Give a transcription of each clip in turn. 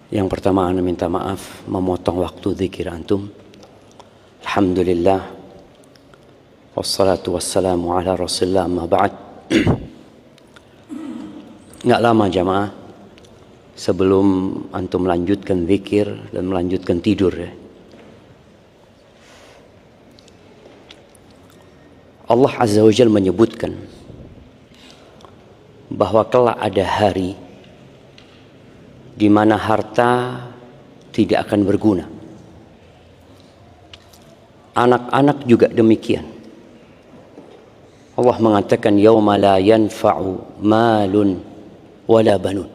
Yang pertama, ana minta maaf memotong waktu zikir antum. Alhamdulillah, wassalatu wassalamu ala rasulillah, amma ba'd. Nggak lama jamaah sebelum antum melanjutkan zikir dan melanjutkan tidur ya. Allah Azza wa Jalla menyebutkan bahwa kelak ada hari di mana harta tidak akan berguna. Anak-anak juga demikian. Allah mengatakan yauma la yanfa'u malun wala banun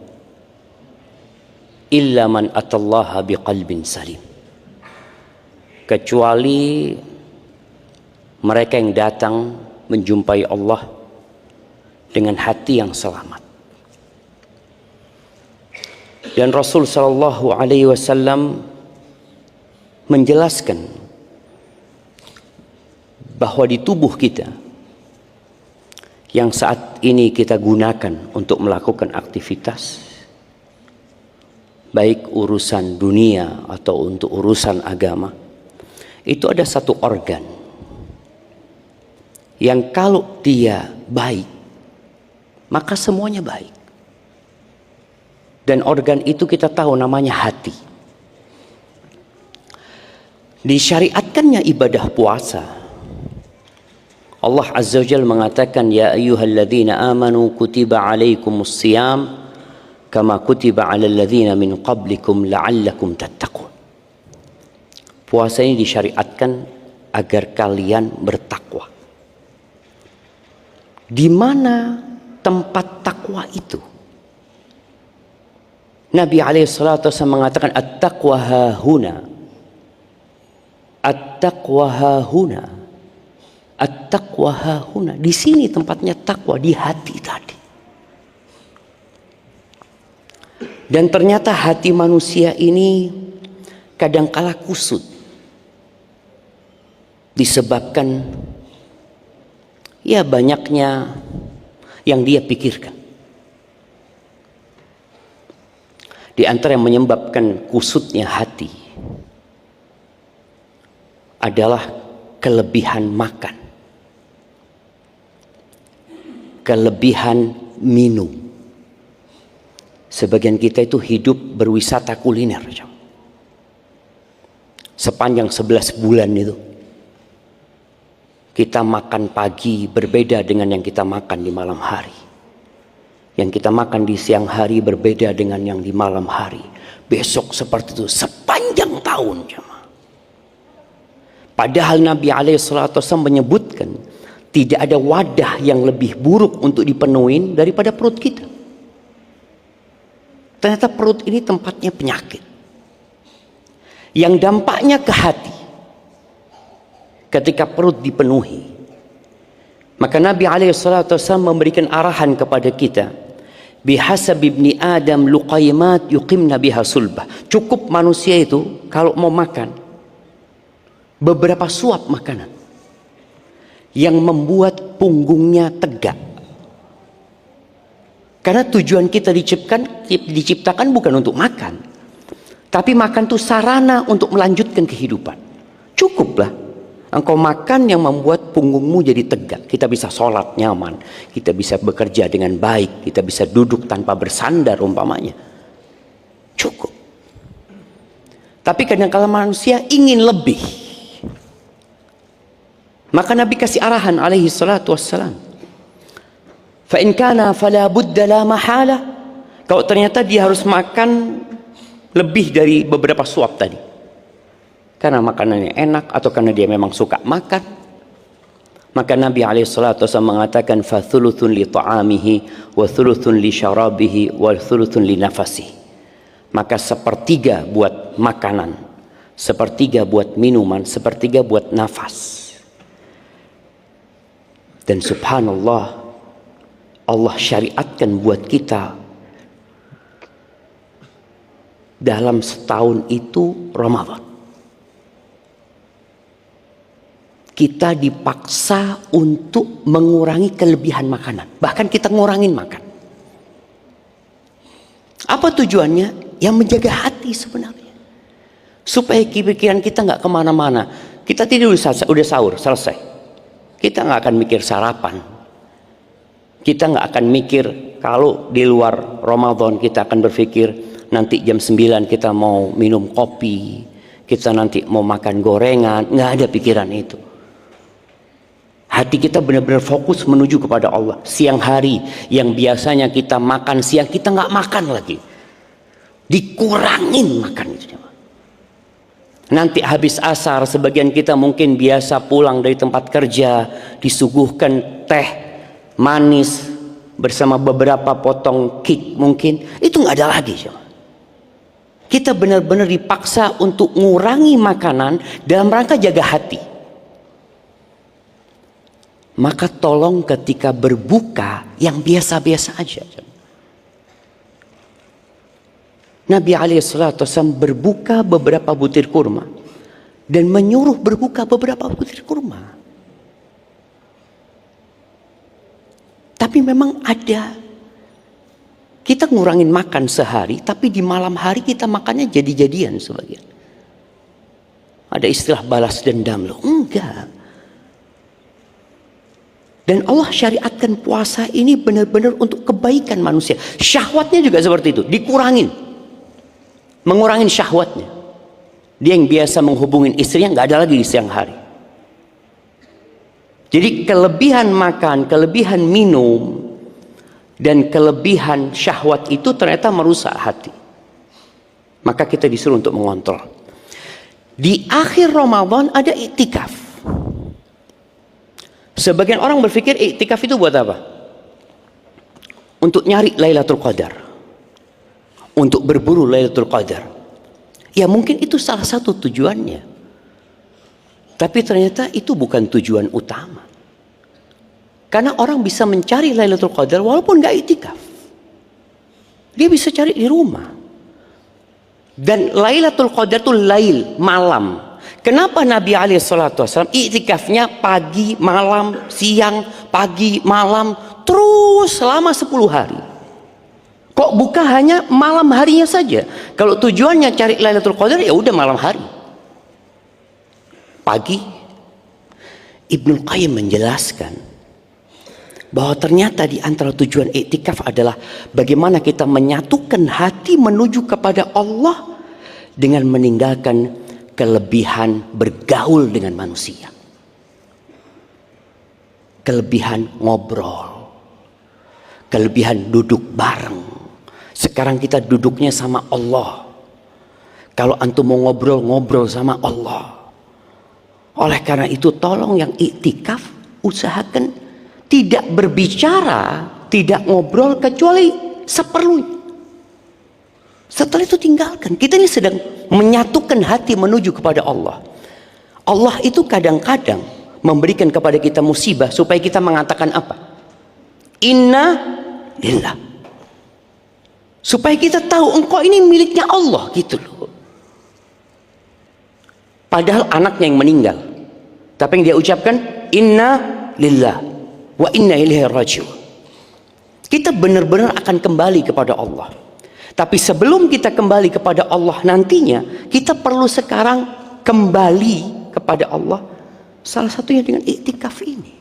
illa man atallaha biqalbin salim. Kecuali mereka yang datang menjumpai Allah dengan hati yang selamat. Dan Rasul sallallahu alaihi wasallam menjelaskan bahwa di tubuh kita yang saat ini kita gunakan untuk melakukan aktivitas, baik urusan dunia atau untuk urusan agama, itu ada satu organ yang kalau dia baik, maka semuanya baik. Dan organ itu kita tahu namanya hati. Disyariatkannya ibadah puasa, Allah Azza wa Jalla mengatakan ya ayyuhalladzina amanu kutiba alaikumus siyam kama kutiba alal ladzina min qablikum la'allakum tattaqun. Puasa ini disyariatkan agar kalian bertakwa. Di mana tempat takwa itu? Nabi alaihissalatu wassalam mengatakan at-taqwa hahuna, at-taqwa hahuna, at-taqwa hahuna. Di sini tempatnya takwa, di hati tadi. Dan ternyata hati manusia ini kadangkala kusut disebabkan ya banyaknya yang dia pikirkan. Di antara yang menyebabkan kusutnya hati adalah kelebihan makan, kelebihan minum. Sebagian kita itu hidup berwisata kuliner. Sepanjang 11 bulan itu kita makan pagi berbeda dengan yang kita makan di malam hari. Yang kita makan di siang hari berbeda dengan yang di malam hari. Besok seperti itu sepanjang tahun. Padahal Nabi alaihissalatu wassalam menyebutkan tidak ada wadah yang lebih buruk untuk dipenuhi daripada perut kita. Ternyata perut ini tempatnya penyakit yang dampaknya ke hati. Ketika perut dipenuhi, maka Nabi alaihissalatu wassalam memberikan arahan kepada kita, bihasab ibni adam luqaymat yuqimna biha sulbah. Cukup manusia itu kalau mau makan beberapa suap makanan yang membuat punggungnya tegak. Karena tujuan kita diciptakan bukan untuk makan, tapi makan itu sarana untuk melanjutkan kehidupan. Cukuplah engkau makan yang membuat punggungmu jadi tegak. Kita bisa sholat nyaman, kita bisa bekerja dengan baik, kita bisa duduk tanpa bersandar umpamanya. Cukup. Tapi kadang-kala manusia ingin lebih. Maka Nabi kasih arahan alaihi salatu wassalam, fa in kana fala budda la mahala. Kalau ternyata dia harus makan lebih dari beberapa suap tadi, karena makanannya enak atau karena dia memang suka makan, maka Nabi alaihissalatu wasallam mengatakan fa thuluthun li ta'amihi wa thuluthun li syarabihi wa thuluthun li nafasihi. Maka sepertiga buat makanan, sepertiga buat minuman, sepertiga buat nafas. Dan subhanallah, Allah syariatkan buat kita dalam setahun itu Ramadan. Kita dipaksa untuk mengurangi kelebihan makanan. Bahkan kita ngurangin makan. Apa tujuannya? yang menjaga hati sebenarnya. Supaya pikiran kita nggak kemana-mana. Kita tidur udah sahur, selesai. Kita nggak akan mikir sarapan. Kita nggak akan mikir kalau di luar Ramadan kita akan berpikir nanti jam 9 kita mau minum kopi, kita nanti mau makan gorengan. Nggak ada pikiran itu. Hati kita benar-benar fokus menuju kepada Allah. Siang hari yang biasanya kita makan siang, kita nggak makan lagi. Dikurangin makan itu. Nanti habis asar, sebagian kita mungkin biasa pulang dari tempat kerja, disuguhkan teh manis bersama beberapa potong cake mungkin. Itu nggak ada lagi. Kita benar-benar dipaksa untuk ngurangi makanan dalam rangka jaga hati. Maka tolong ketika berbuka yang biasa-biasa aja. Nabi SAW berbuka beberapa butir kurma dan menyuruh berbuka beberapa butir kurma. Tapi memang ada, kita ngurangin makan sehari, tapi di malam hari kita makannya jadi-jadian sebagian. Ada istilah balas dendam loh, enggak. Dan Allah syariatkan puasa ini benar-benar untuk kebaikan manusia. Syahwatnya juga seperti itu, dikurangin. Mengurangin syahwatnya. Dia yang biasa menghubungin istrinya nggak ada lagi di siang hari. Jadi kelebihan makan, kelebihan minum, dan kelebihan syahwat itu ternyata merusak hati. Maka kita disuruh untuk mengontrol. Di akhir Ramadan ada iktikaf. Sebagian orang berpikir iktikaf itu buat apa? Untuk nyari Lailatul Qadar. Untuk berburu Lailatul Qadar. Ya mungkin itu salah satu tujuannya. Tapi ternyata itu bukan tujuan utama. Karena orang bisa mencari Lailatul Qadar walaupun gak iktikaf. Dia bisa cari di rumah. Dan Lailatul Qadar itu lail, malam. Kenapa Nabi SAW iktikafnya pagi, malam, siang, pagi, malam, terus selama 10 hari? Kok buka hanya malam harinya saja? Kalau tujuannya cari Lailatul Qadar, ya udah malam hari. Pagi, Ibnu Qayyim menjelaskan bahwa ternyata di antara tujuan iktikaf adalah bagaimana kita menyatukan hati menuju kepada Allah dengan meninggalkan kelebihan bergaul dengan manusia, kelebihan ngobrol, kelebihan duduk bareng. Sekarang kita duduknya sama Allah. Kalau antum mau ngobrol sama Allah. Oleh karena itu tolong yang iktikaf usahakan tidak berbicara, tidak ngobrol kecuali seperlunya. Setelah itu tinggalkan. Kita ini sedang menyatukan hati menuju kepada Allah. Allah itu kadang-kadang memberikan kepada kita musibah supaya kita mengatakan apa? Inna lillah. Supaya kita tahu engkau ini miliknya Allah gitu loh. Padahal anaknya yang meninggal. Tapi yang dia ucapkan inna lillah wa inna ilaihi raji'un. Kita benar-benar akan kembali kepada Allah. Tapi sebelum kita kembali kepada Allah nantinya, kita perlu sekarang kembali kepada Allah. Salah satunya dengan iktikaf ini.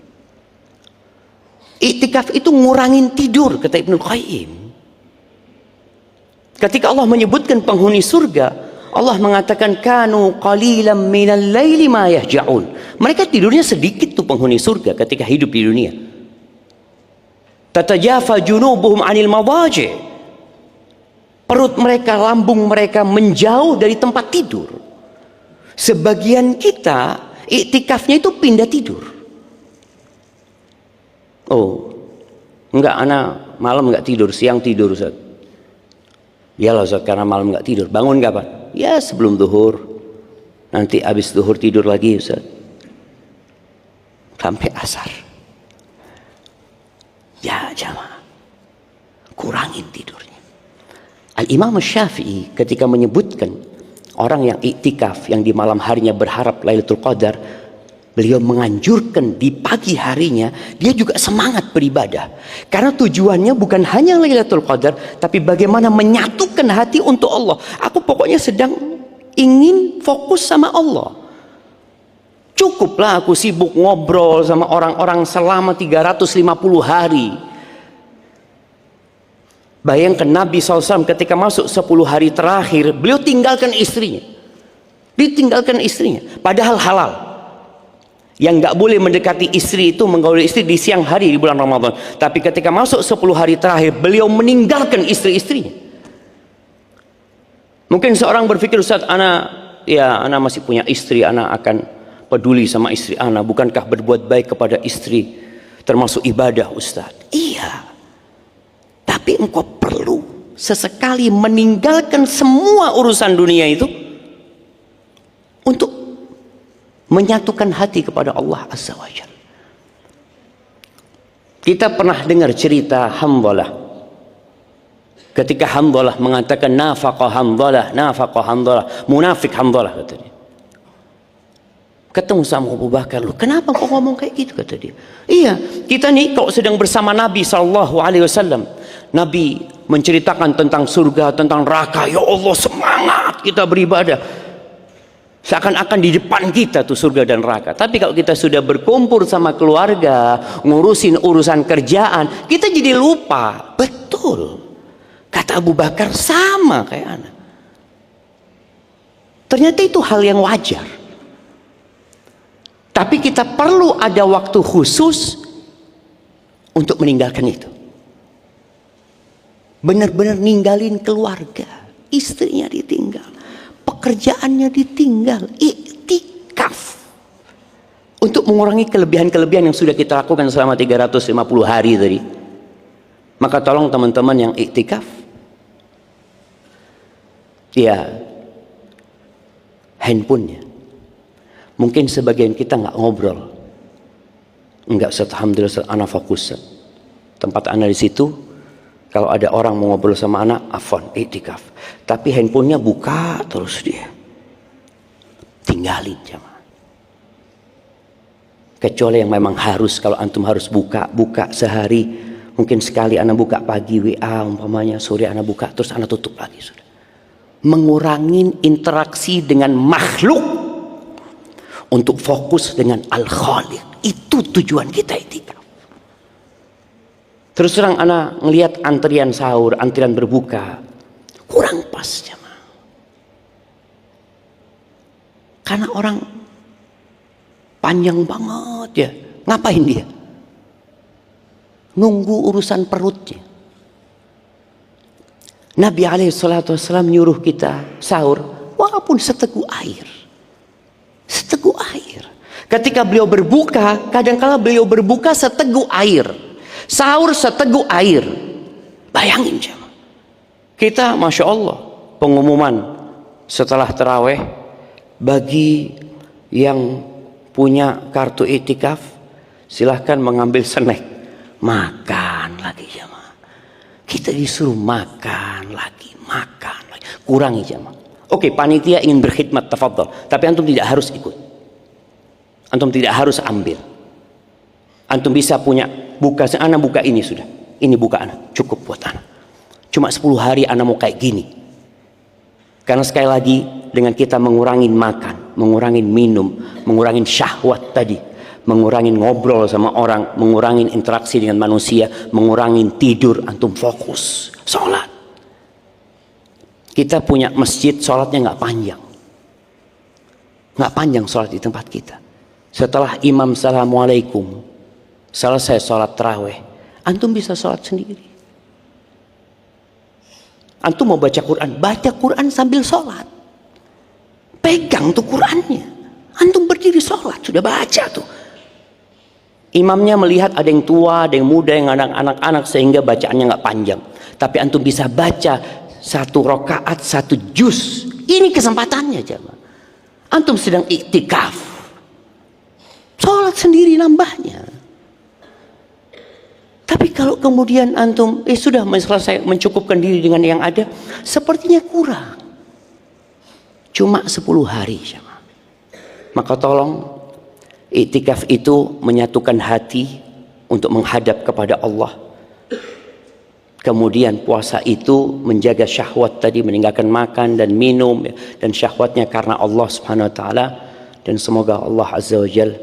Iktikaf itu ngurangin tidur, kata Ibnu Qayyim. Ketika Allah menyebutkan penghuni surga, Allah mengatakan kanu qalilan minal laili ma yahja'un. Mereka tidurnya sedikit tuh penghuni surga ketika hidup di dunia. Tatajafa junubuhum 'anil madaji'. Perut mereka, lambung mereka menjauh dari tempat tidur. Sebagian kita iktikafnya itu pindah tidur. Oh, enggak, anak malam enggak tidur, siang tidur Ustaz. Iyalah Ustaz, karena malam enggak tidur. Bangun kapan? Ya sebelum zuhur. Nanti habis zuhur tidur lagi Ustaz. Sampai asar. Ya jamaah, kurangin tidurnya. Al-Imam Syafi'i ketika menyebutkan orang yang iktikaf, yang di malam harinya berharap Lailatul Qadar, Beliau menganjurkan di pagi harinya dia juga semangat beribadah. Karena tujuannya bukan hanya Lailatul Qadar, tapi bagaimana menyatukan hati untuk Allah. Aku pokoknya sedang ingin fokus sama Allah. Cukuplah aku sibuk ngobrol sama orang-orang selama 350 hari. Bayangkan Nabi SAW ketika masuk 10 hari terakhir, beliau tinggalkan istrinya. Ditinggalkan istrinya, padahal halal. Yang nggak boleh mendekati istri itu, menggauli istri di siang hari di bulan Ramadan. Tapi ketika masuk 10 hari terakhir, beliau meninggalkan istri-istrinya. Mungkin seorang berpikir, Ustaz, ana masih punya istri, ana akan peduli sama istri ana. Bukankah berbuat baik kepada istri termasuk ibadah, Ustaz? Iya. Tapi engkau perlu sesekali meninggalkan semua urusan dunia itu untuk menyatukan hati kepada Allah Azza wa Jalla. Kita pernah dengar cerita Hanzalah. Ketika Hanzalah mengatakan nafaqah Hanzalah, munafik Hanzalah katanya. Ketemu sama Abu Bakar, lu kenapa kau ngomong kayak gitu, kata dia. Iya, kita nih kalau sedang bersama Nabi SAW, Nabi menceritakan tentang surga, tentang neraka. Ya Allah, semangat kita beribadah. Seakan-akan di depan kita tuh surga dan neraka. Tapi kalau kita sudah berkumpul sama keluarga, ngurusin urusan kerjaan, kita jadi lupa. Betul. Kata Abu Bakar, sama kayak anak. Ternyata itu hal yang wajar. Tapi kita perlu ada waktu khusus untuk meninggalkan itu. Benar-benar ninggalin keluarga, istrinya ditinggal, pekerjaannya ditinggal, iktikaf untuk mengurangi kelebihan-kelebihan yang sudah kita lakukan selama 350 hari tadi. Maka tolong teman-teman yang iktikaf, ya, handphonenya. Mungkin sebagian kita nggak ngobrol, nggak, alhamdulillah anak fokus. Tempat anak di situ, kalau ada orang mau ngobrol sama anak, afwan, iktikaf. Tapi handphonenya buka terus dia. Tinggalin jemaah. Kecuali yang memang harus, kalau antum harus buka sehari. Mungkin sekali anak buka pagi WA umpamanya, sore anak buka, terus anak tutup lagi sudah. Mengurangi interaksi dengan makhluk untuk fokus dengan Al-Khaliq. Itu tujuan kita iktikaf. Terus terang anak ngelihat antrian sahur, antrian berbuka, kurang pas jemaah. Karena orang panjang banget ya. Ngapain dia? Nunggu urusan perutnya. Nabi SAW nyuruh kita sahur walaupun seteguk air. Seteguk air. Ketika beliau berbuka, kadang-kala beliau berbuka seteguk air. Sahur seteguk air. Bayangin jemaah. Kita Masya Allah, pengumuman setelah taraweh bagi yang punya kartu iktikaf, silahkan mengambil snack. Makan lagi jemaah. Kita disuruh makan lagi. Kurangi jemaah. Oke, panitia ingin berkhidmat, tafadhol. Tapi antum tidak harus ikut. Antum tidak harus ambil. Antum bisa punya buka, anak buka ini sudah. Ini buka anak, cukup buat anak. Cuma 10 hari anak mau kayak gini. Karena sekali lagi dengan kita mengurangin makan, mengurangin minum, mengurangin syahwat tadi, mengurangin ngobrol sama orang, mengurangin interaksi dengan manusia, mengurangin tidur, antum fokus sholat. Kita punya masjid, sholatnya nggak panjang. Nggak panjang sholat di tempat kita. Setelah imam assalamualaikum, selesai sholat taraweh, antum bisa sholat sendiri. Antum mau baca Quran sambil sholat. Pegang tuh Qurannya. Antum berdiri sholat, sudah baca tuh. Imamnya melihat ada yang tua, ada yang muda, yang anak-anak, sehingga bacaannya nggak panjang. Tapi antum bisa baca 1 rakaat 1 juz. Ini kesempatannya jemaah. Antum sedang iktikaf, sholat sendiri nambahnya. Tapi kalau kemudian antum sudah selesai mencukupkan diri dengan yang ada, sepertinya kurang. Cuma 10 hari jemaah. Maka tolong Iktikaf itu menyatukan hati untuk menghadap kepada Allah. Kemudian puasa itu menjaga syahwat tadi, meninggalkan makan dan minum dan syahwatnya karena Allah Subhanahu wa taala. Dan semoga Allah Azza wa Jalla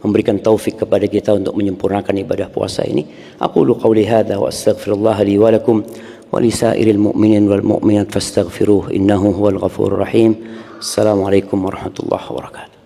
memberikan taufik kepada kita untuk menyempurnakan ibadah puasa ini. Aqulu qawli hadza wa astaghfirullah li wa lakum wa li sa'iril mu'minin wal mu'minat fastaghfiruh innahu huwal ghafurur rahim. Assalamualaikum warahmatullahi wabarakatuh.